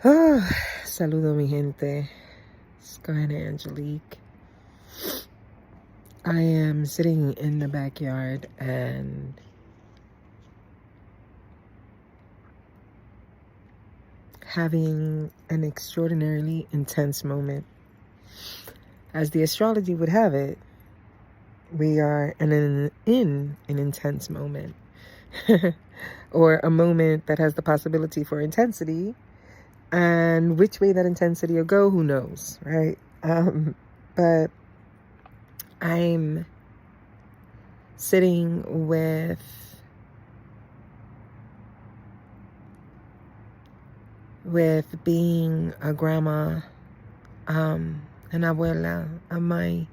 Oh, saludo mi gente. It's Kavanah Angelique. I am sitting in the backyard and having an extraordinarily intense moment. As the astrology would have it, we are in an intense moment. Or a moment that has the possibility for intensity. And which way that intensity will go, who knows, right? But I'm sitting with being a grandma, an abuela, a mai,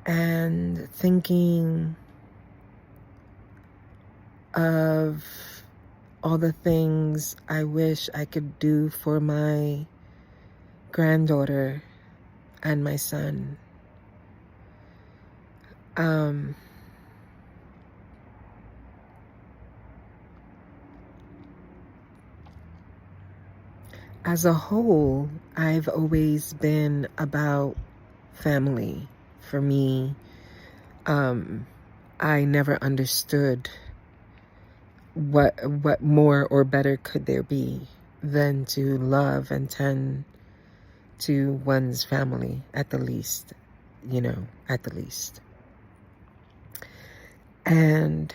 and thinking of all the things I wish I could do for my granddaughter and my son. As a whole, I've always been about family. For me, I never understood what more or better could there be than to love and tend to one's family, at the least, at the least. And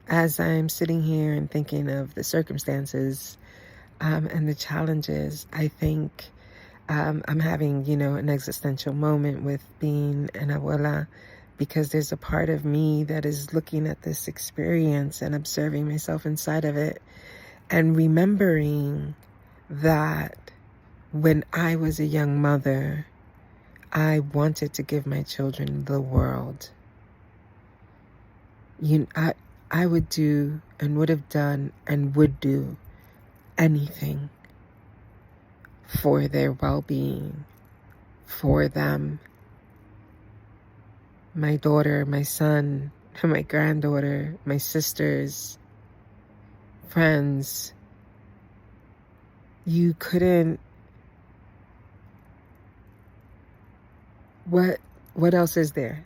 as I'm sitting here and thinking of the circumstances and the challenges, I think I'm having, an existential moment with being an abuela, because there's a part of me that is looking at this experience and observing myself inside of it and remembering that when I was a young mother, I wanted to give my children the world. I would do and would have done and would do anything for their well-being, for them. My daughter, my son, my granddaughter, my sisters, friends. You couldn't... What else is there?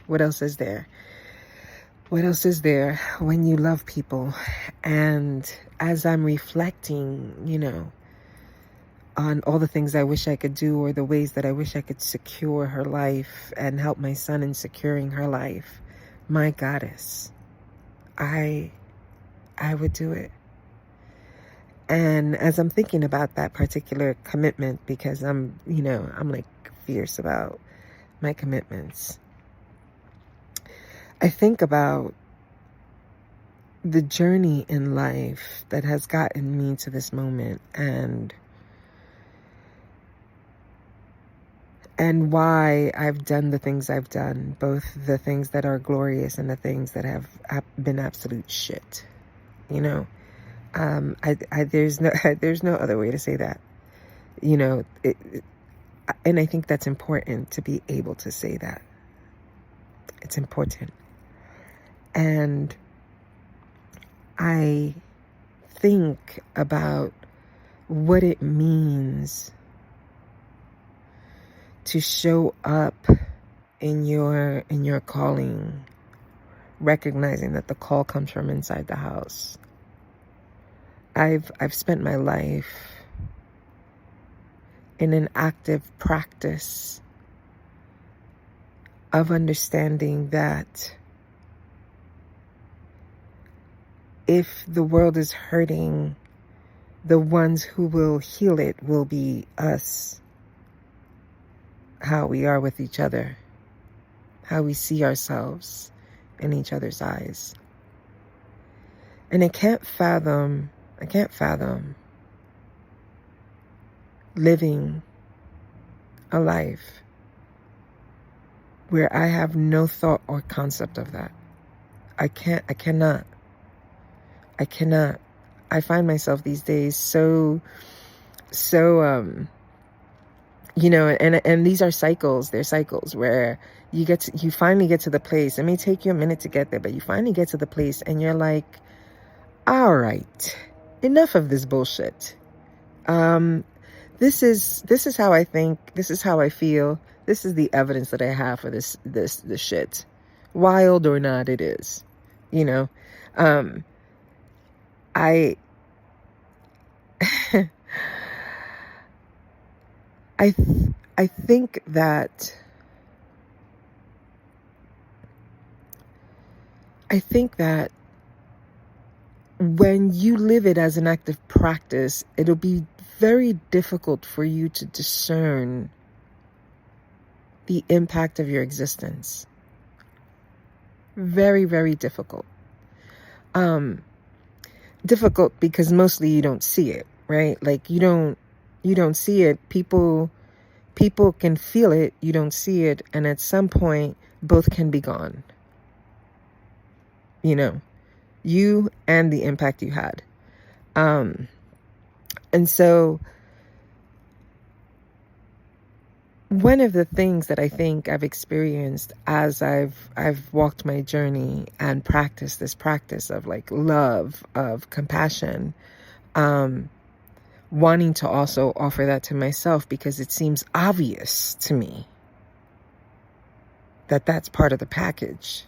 What else is there? What else is there when you love people? And as I'm reflecting, on all the things I wish I could do, or the ways that I wish I could secure her life and help my son in securing her life, my goddess, I would do it. And as I'm thinking about that particular commitment, because I'm like fierce about my commitments, I think about the journey in life that has gotten me to this moment, and why I've done the things I've done, both the things that are glorious and the things that have been absolute shit. There's no other way to say that. And I think that's important, to be able to say that. It's important. And I think about what it means to show up in your calling, recognizing that the call comes from inside the house. I've spent my life in an active practice of understanding that if the world is hurting, the ones who will heal it will be us. How we are with each other, how we see ourselves in each other's eyes. And I can't fathom living a life where I have no thought or concept of that. I cannot. I find myself these days so and these are cycles. They're cycles where you finally get to the place. It may take you a minute to get there, but you finally get to the place and you're like, all right, enough of this bullshit. This is how I think. This is how I feel. This is the evidence that I have for this shit. Wild or not, it is. You know, I I I think that when you live it as an active practice, it'll be very difficult for you to discern the impact of your existence. Very, very difficult. Difficult because mostly you don't see it, right? Like you don't see it. People can feel it, you don't see it, and at some point both can be gone. You know, you and the impact you had. And so one of the things that I think I've experienced as I've walked my journey and practiced this practice of like love, of compassion, wanting to also offer that to myself because it seems obvious to me that that's part of the package.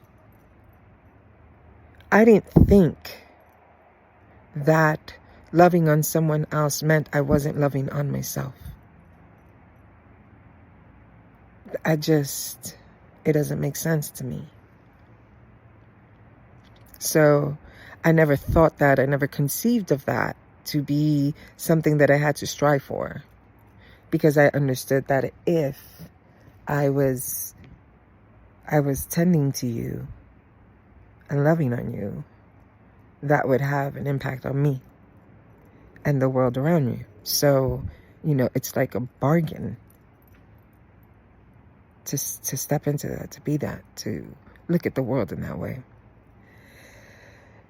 I didn't think that loving on someone else meant I wasn't loving on myself. It doesn't make sense to me. So I never thought that, I never conceived of that to be something that I had to strive for, because I understood that if I was tending to you and loving on you, that would have an impact on me and the world around me. So, you know, it's like a bargain to step into that, to be that, to look at the world in that way.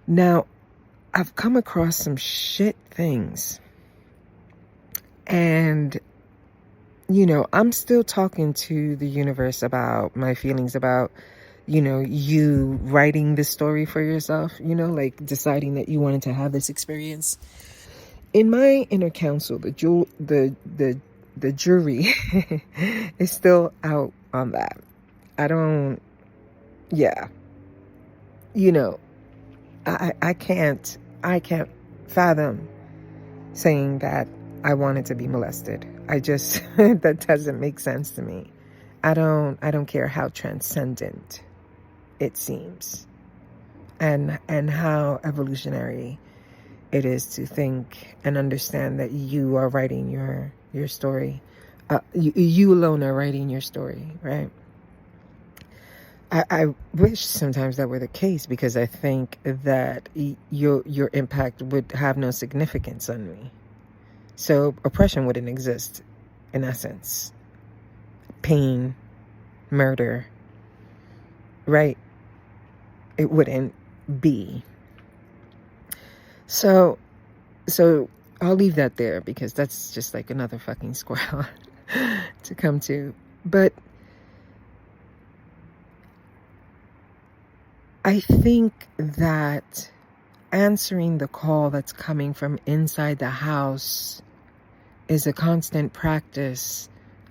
Now, I've come across some shit things, and you know, I'm still talking to the universe about my feelings about, you know, you writing this story for yourself, you know, like deciding that you wanted to have this experience. In my inner council, the jury is still out on that. You know, I can't fathom saying that I wanted to be molested. That doesn't make sense to me. I don't care how transcendent it seems, and how evolutionary it is to think and understand that you are writing your story. You alone are writing your story, right? I wish sometimes that were the case, because I think that your impact would have no significance on me. So oppression wouldn't exist, in essence. Pain, murder, right? It wouldn't be. So I'll leave that there, because that's just like another fucking squirrel to come to. But I think that answering the call that's coming from inside the house is a constant practice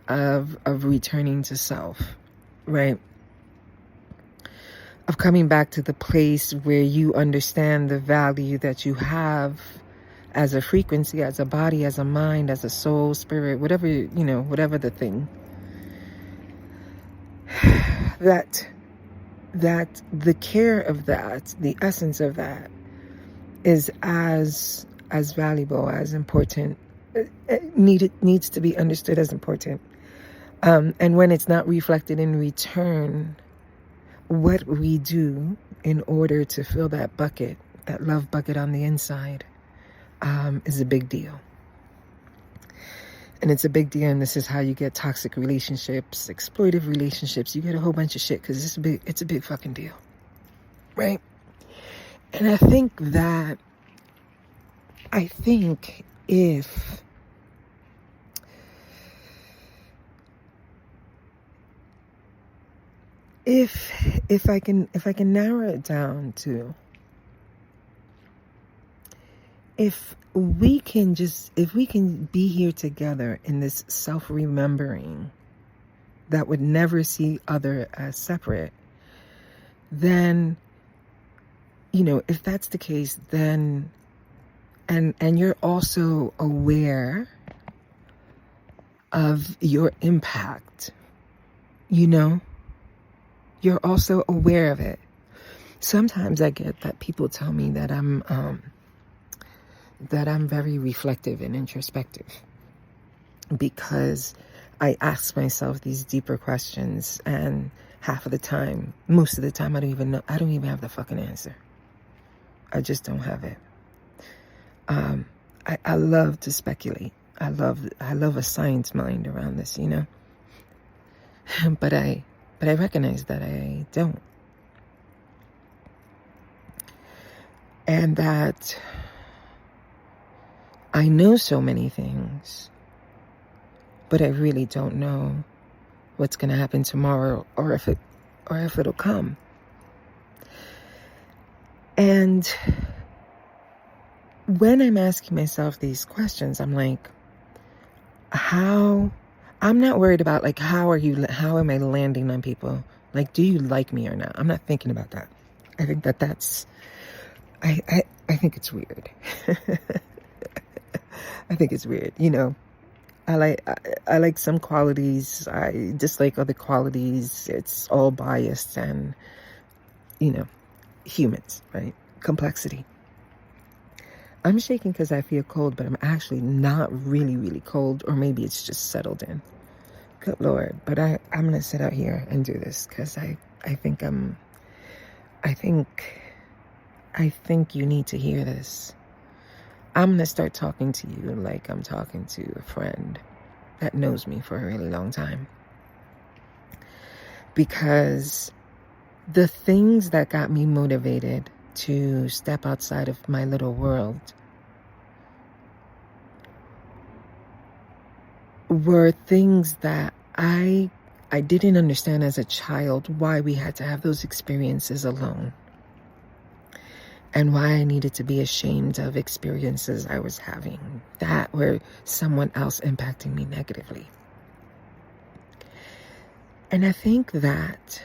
of returning to self, right? Of coming back to the place where you understand the value that you have as a frequency, as a body, as a mind, as a soul, spirit, whatever, you know, whatever the thing. That the care of that, the essence of that, is as valuable, as important. It needs to be understood as important. And when it's not reflected in return, what we do in order to fill that bucket, that love bucket on the inside, is a big deal. And it's a big deal, and this is how you get toxic relationships, exploitive relationships. You get a whole bunch of shit, because it's a big fucking deal, right? And I think if I can narrow it down to, if we can be here together in this self-remembering that would never see other as separate, then, if that's the case, then, and you're also aware of your impact, you're also aware of it. Sometimes I get that people tell me that I'm very reflective and introspective because I ask myself these deeper questions, and most of the time, I don't even have the fucking answer. I just don't have it. I love to speculate. I love a science mind around this, but I recognize that I don't. And that I know so many things, but I really don't know what's going to happen tomorrow, or if it'll come. And when I'm asking myself these questions, I'm like, I'm not worried about like, how am I landing on people? Like, do you like me or not? I'm not thinking about that. I think that's, I think it's weird. I think it's weird. I like some qualities. I dislike other qualities. It's all biased and, humans, right? Complexity. I'm shaking because I feel cold, but I'm actually not really, really cold, or maybe it's just settled in. Good Lord. But I'm going to sit out here and do this because I think you need to hear this. I'm going to start talking to you like I'm talking to a friend that knows me for a really long time. Because the things that got me motivated to step outside of my little world were things that I didn't understand as a child, why we had to have those experiences alone. And why I needed to be ashamed of experiences I was having that were someone else impacting me negatively. And I think that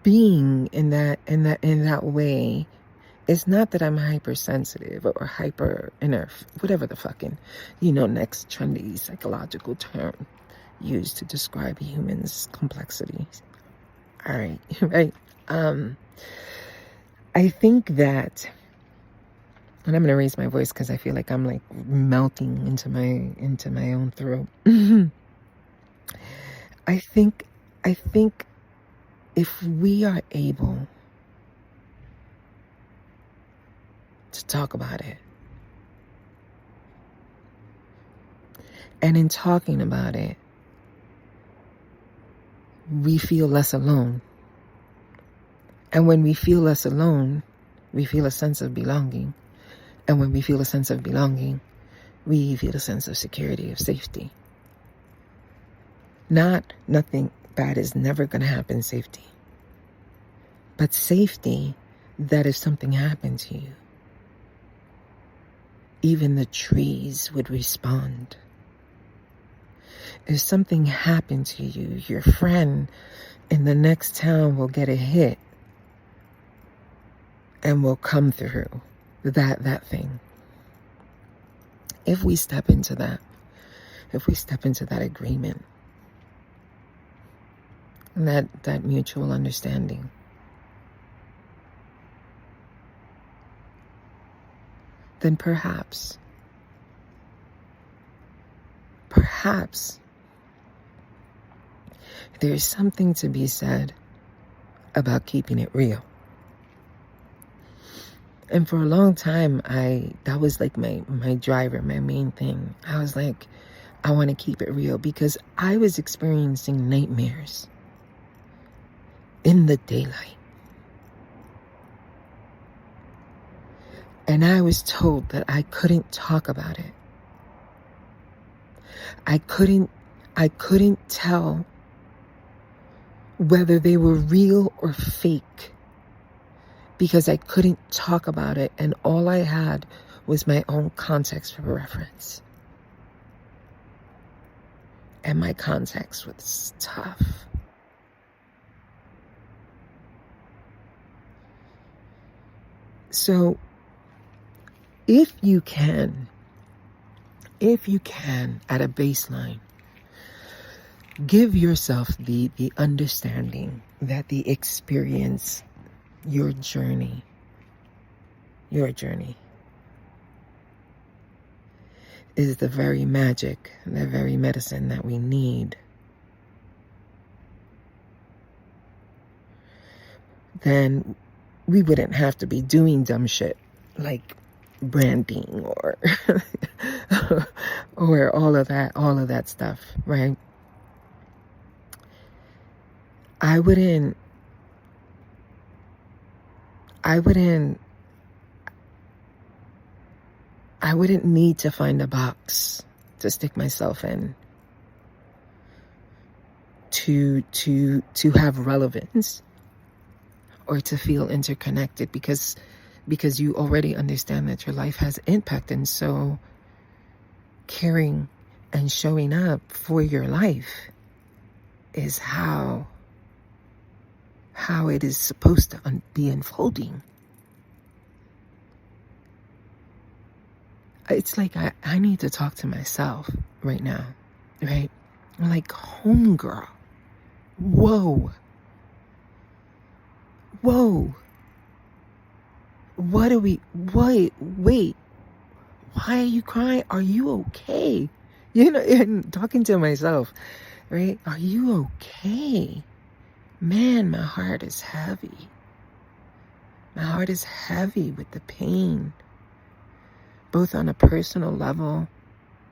being in that way, it's not that I'm hypersensitive or hyper inner, whatever the fucking, next trendy psychological term used to describe humans' complexities. All right, right. I think that, and I'm gonna raise my voice because I feel like I'm like melting into my own throat. I think if we are able to talk about it, and in talking about it, we feel less alone. And when we feel less alone, we feel a sense of belonging. And when we feel a sense of belonging, we feel a sense of security, of safety. Nothing bad is never going to happen, safety. But safety that if something happened to you, even the trees would respond. If something happened to you, your friend in the next town will get a hit and will come through that thing. If we step into that agreement, and that mutual understanding, then perhaps there is something to be said about keeping it real. And for a long time, that was like my driver, my main thing. I was like, I want to keep it real because I was experiencing nightmares in the daylight. And I was told that I couldn't talk about it. I couldn't tell whether they were real or fake, because I couldn't talk about it, and all I had was my own context for reference. And my context was tough. So if you can, at a baseline, give yourself the understanding that the experience, your journey is the very magic, the very medicine that we need, then we wouldn't have to be doing dumb shit like branding or or all of that stuff, right? I wouldn't need to find a box to stick myself in to have relevance or to feel interconnected, because you already understand that your life has impact, and so caring and showing up for your life is how it is supposed to be unfolding. It's like I need to talk to myself right now, right? I'm like, homegirl, whoa, wait, why are you crying? Are you okay? And talking to myself, right? Are you okay? Man, my heart is heavy. My heart is heavy with the pain, both on a personal level,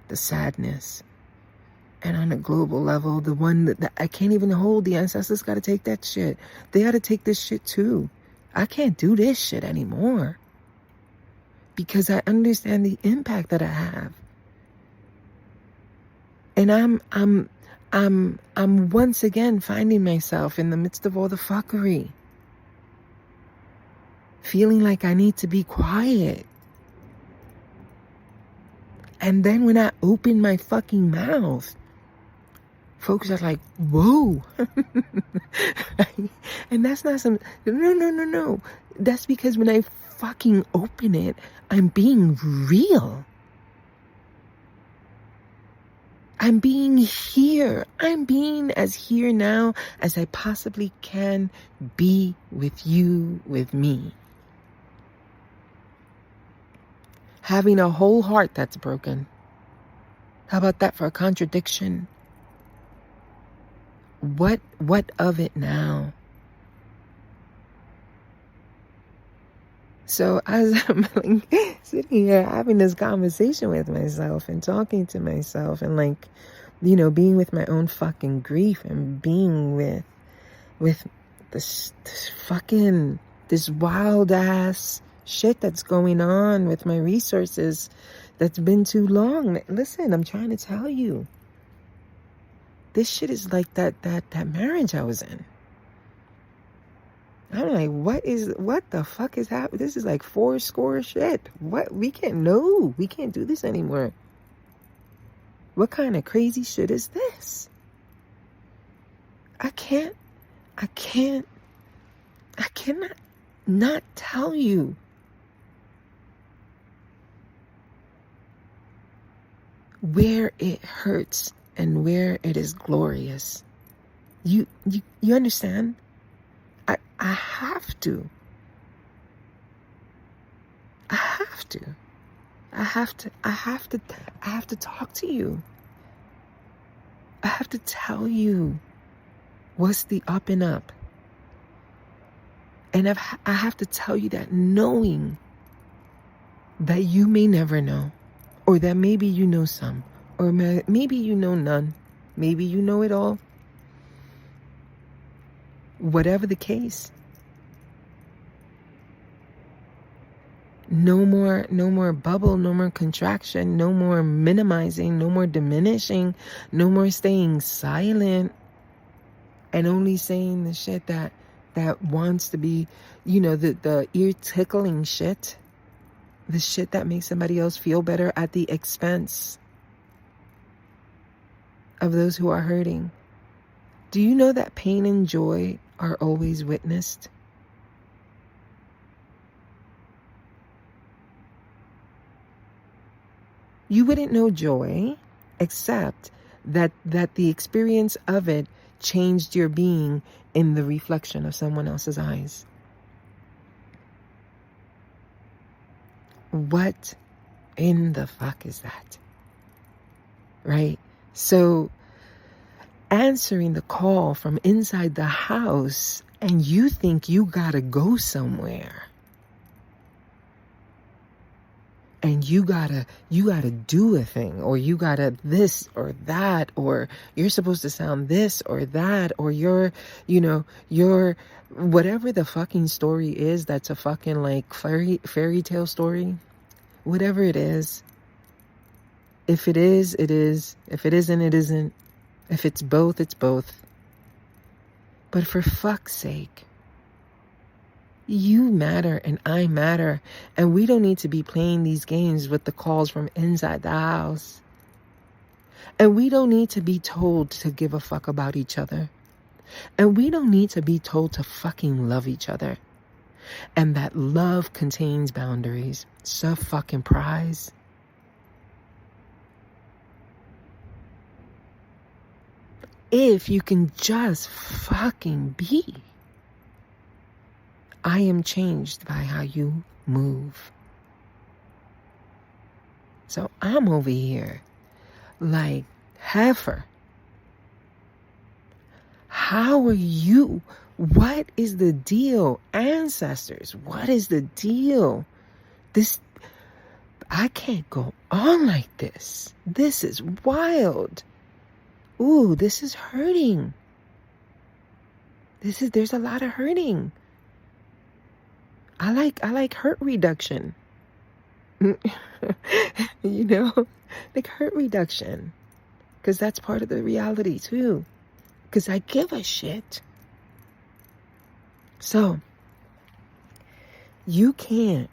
the sadness, and on a global level, the one that I can't even hold. The ancestors got to take that shit. They got to take this shit too. I can't do this shit anymore because I understand the impact that I have. And I'm once again finding myself in the midst of all the fuckery, feeling like I need to be quiet. And then when I open my fucking mouth, folks are like, whoa. And that's not some, no. That's because when I fucking open it, I'm being real. I'm being here. I'm being as here now as I possibly can be with you, with me. Having a whole heart that's broken. How about that for a contradiction? What of it now? So as I'm like sitting here having this conversation with myself and talking to myself and like, being with my own fucking grief and being with this wild ass shit that's going on with my resources that's been too long. Listen, I'm trying to tell you. This shit is like that marriage I was in. I'm like, what the fuck is happening? This is like 4 shit. What? We can't do this anymore. What kind of crazy shit is this? I cannot not tell you. Where it hurts and where it is glorious. You understand? I have to talk to you. I have to tell you what's the up and up. And I have to tell you that knowing that you may never know, or that maybe you know some, or maybe you know none, maybe you know it all. Whatever the case, no more bubble, no more contraction, no more minimizing, no more diminishing, no more staying silent. and only saying the shit that wants to be, the ear tickling shit, the shit that makes somebody else feel better at the expense of those who are hurting. Do you know that pain and joy are always witnessed? You wouldn't know joy except that the experience of it changed your being in the reflection of someone else's eyes. What in the fuck is that? Right? So answering the call from inside the house, and you think you gotta go somewhere, and you gotta do a thing, or you gotta this or that, or you're supposed to sound this or that, or you're whatever the fucking story is, that's a fucking like fairy tale story, whatever it is. If it is, it is. If it isn't, it isn't. If it's both, it's both. But for fuck's sake, you matter and I matter, and we don't need to be playing these games with the calls from inside the house. And we don't need to be told to give a fuck about each other. And we don't need to be told to fucking love each other. And that love contains boundaries. Fucking prize. If you can just fucking be. I am changed by how you move. So I'm over here like heifer. How are you? What is the deal? Ancestors, what is the deal? I can't go on like this. This is wild. Ooh, this is hurting. There's a lot of hurting. I like hurt reduction. Like hurt reduction. Because that's part of the reality too. Because I give a shit. So, you can't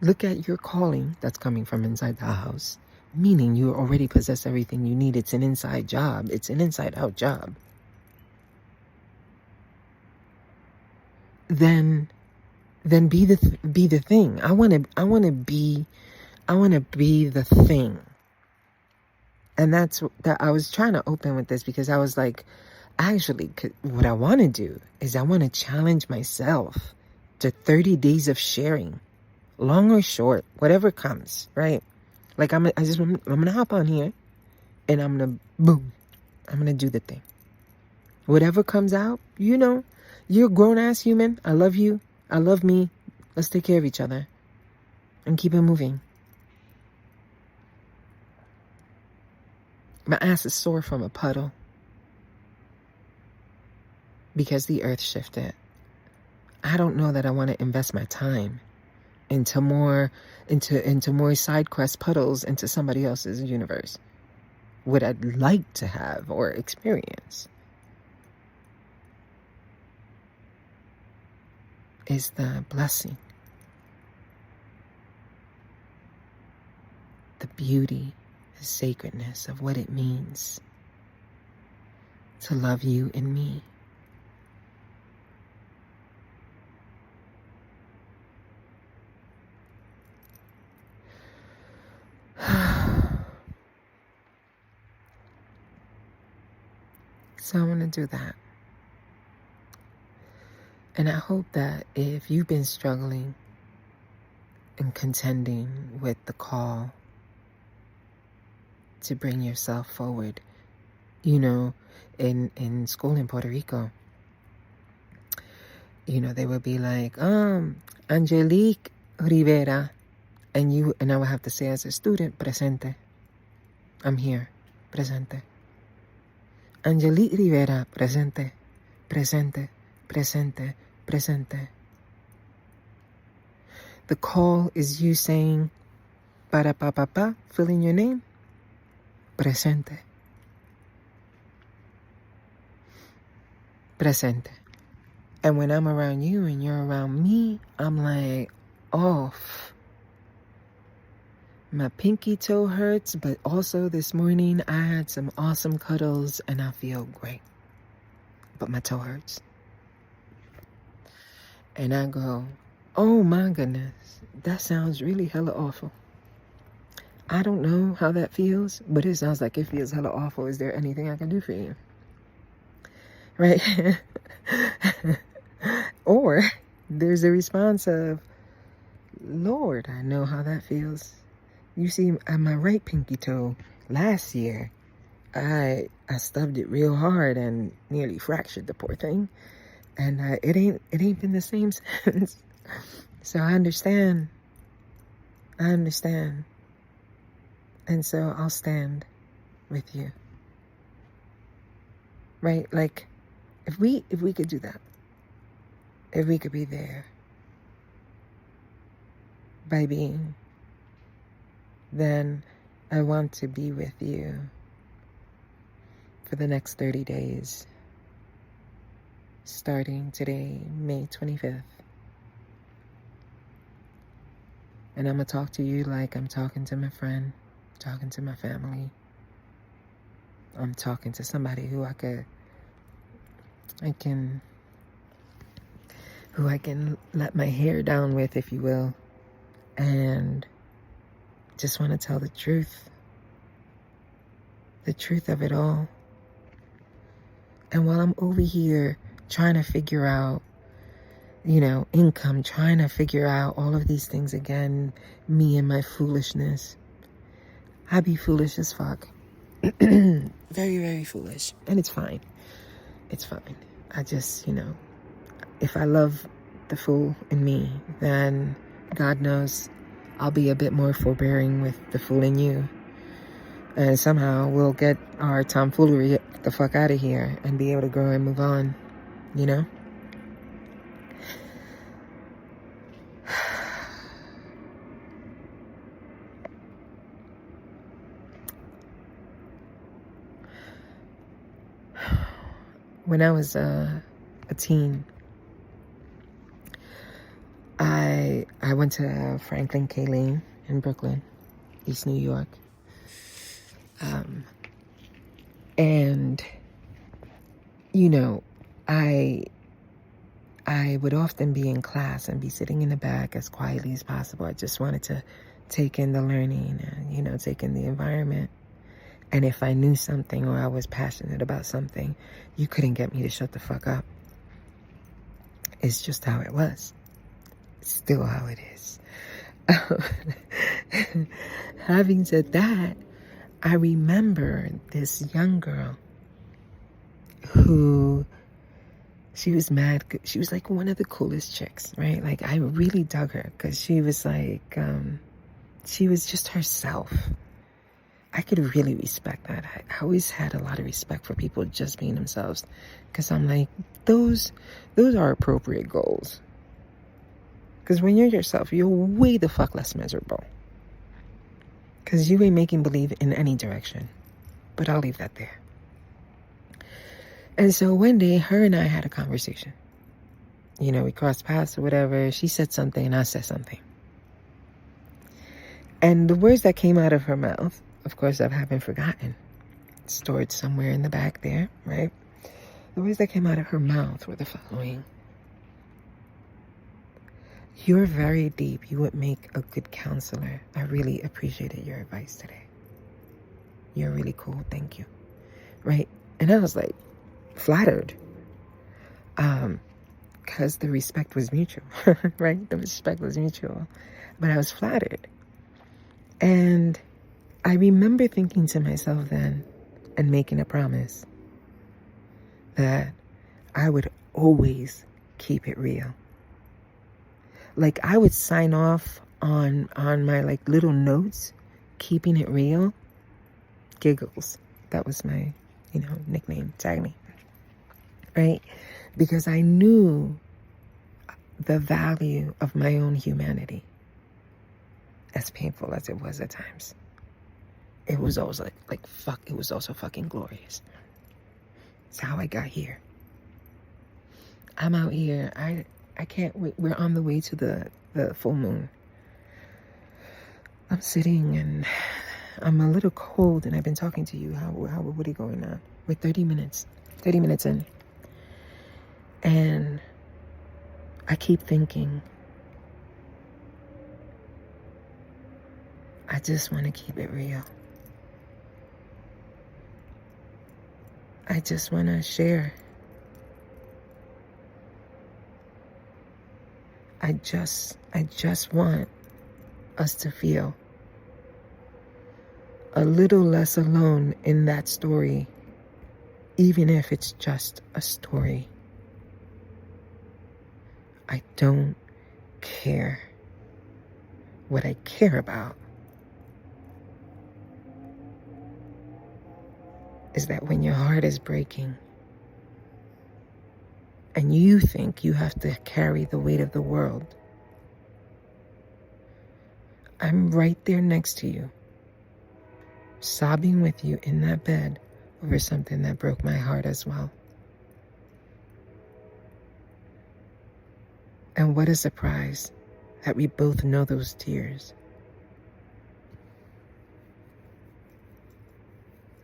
look at your calling that's coming from inside the house, meaning you already possess everything you need. It's an inside job. It's an inside out job. Then be the thing. I want to be the thing. And that's that. I was trying to open with this because I was like, actually, what I want to do is I want to challenge myself to 30 days of sharing, long or short, whatever comes, right? Like I'm gonna hop on here, and I'm gonna do the thing. Whatever comes out, you're a grown ass human. I love you. I love me. Let's take care of each other and keep it moving. My ass is sore from a puddle because the earth shifted. I don't know that I want to invest my time into more side quest puddles into somebody else's universe. What I'd like to have or experience is the blessing, the beauty, the sacredness of what it means to love you and me. So I'm going to do that. And I hope that if you've been struggling and contending with the call to bring yourself forward, in school in Puerto Rico, they would be like, Angelique Rivera, and I would have to say as a student, presente. I'm here, presente. Angelique Rivera, presente, presente, presente, presente. The call is you saying, para pa pa pa, fill in your name, presente. presente. And when I'm around you and you're around me, I'm like, oh, my pinky toe hurts, but also this morning I had some awesome cuddles and I feel great. But my toe hurts. And I go, oh my goodness, that sounds really hella awful. I don't know how that feels, but it sounds like it feels hella awful. Is there anything I can do for you? Right? Or there's a response of, Lord, I know how that feels. You see, on my right pinky toe, last year, I stubbed it real hard and nearly fractured the poor thing. And it ain't been the same since. So I understand. And so I'll stand with you. Right? Like, if we could do that, if we could be there by being, then I want to be with you for the next 30 days, starting today, May 25th. And I'm going to talk to you like I'm talking to my friend, talking to my family. I'm talking to somebody who I can let my hair down with, if you will, and just want to tell the truth of it all. And while I'm over here trying to figure out, income, trying to figure out all of these things again, me and my foolishness, I be foolish as fuck. Very, very foolish. And it's fine. It's fine. I just, if I love the fool in me, then God knows I'll be a bit more forbearing with the fool in you. And somehow we'll get our tomfoolery the fuck out of here and be able to grow and move on, When I was a teen, I went to Franklin K. Lane in Brooklyn, East New York. And, I would often be in class and be sitting in the back as quietly as possible. I just wanted to take in the learning and, take in the environment. And if I knew something or I was passionate about something, you couldn't get me to shut the fuck up. It's just how it was. It's still how it is. Having said that, I remember this young girl who, she was mad. She was like one of the coolest chicks, right? Like, I really dug her because she was like, she was just herself. I could really respect that. I always had a lot of respect for people just being themselves, because I'm like, those are appropriate goals. Because when you're yourself, you're way the fuck less miserable. Because you ain't making believe in any direction. But I'll leave that there. And so one day, her and I had a conversation. We crossed paths or whatever. She said something and I said something. And the words that came out of her mouth, of course, I haven't forgotten. It's stored somewhere in the back there, right? The words that came out of her mouth were the following. You're very deep. You would make a good counselor. I really appreciated your advice today. You're really cool. Thank you. Right? And I was like, flattered. Because the respect was mutual, right? The respect was mutual. But I was flattered. And I remember thinking to myself then and making a promise that I would always keep it real. Like, I would sign off on my like little notes, keeping it real, Giggles. That was my, nickname, tag me. Right? Because I knew the value of my own humanity, as painful as it was at times. It was always like fuck, it was also fucking glorious. It's how I got here. I'm out here. I can't wait. We're on the way to the full moon. I'm sitting and I'm a little cold, and I've been talking to you. What are you going on? We're 30 minutes in. And I keep thinking, I just want to keep it real. I just want to share. I just want us to feel a little less alone in that story, even if it's just a story. I don't care. What I care about is that when your heart is breaking and you think you have to carry the weight of the world, I'm right there next to you, sobbing with you in that bed over something that broke my heart as well. And what a surprise that we both know those tears.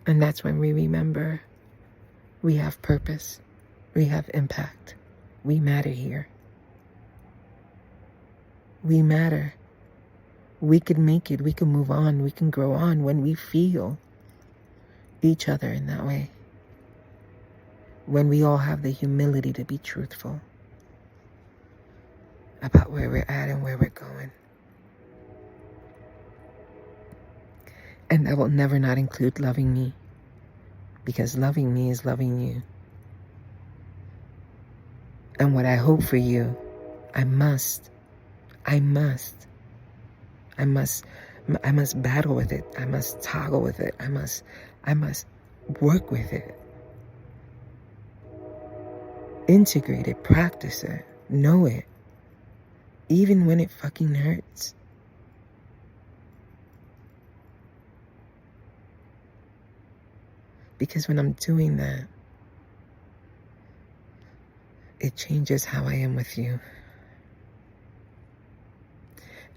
And that's when we remember we have purpose, we have impact, we matter here. We matter. We can make it, we can move on, we can grow on when we feel each other in that way. When we all have the humility to be truthful about where we're at and where we're going. And that will never not include loving me, because loving me is loving you. And what I hope for you, I must battle with it. I must toggle with it. I must work with it. Integrate it, practice it, know it, even when it fucking hurts. Because when I'm doing that, it changes how I am with you.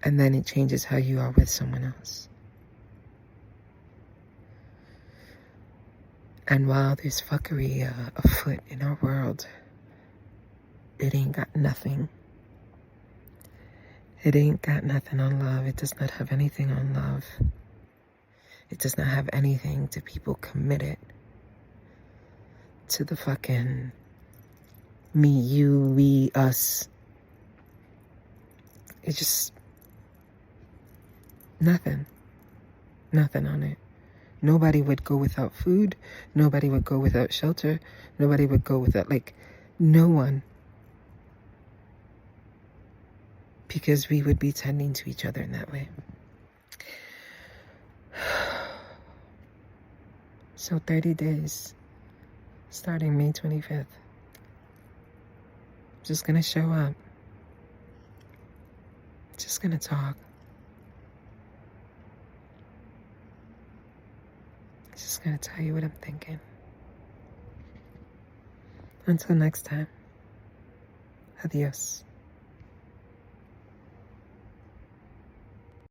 And then it changes how you are with someone else. And while there's fuckery afoot in our world, it ain't got nothing. It ain't got nothing on love. It does not have anything on love. It does not have anything to people committed to the fucking me, you, we, us. It's just nothing on it. Nobody would go without food. Nobody would go without shelter. Nobody would go without, no one. Because we would be tending to each other in that way. So 30 days, starting May 25th. Just gonna show up. Just gonna talk. Just gonna tell you what I'm thinking. Until next time. Adios.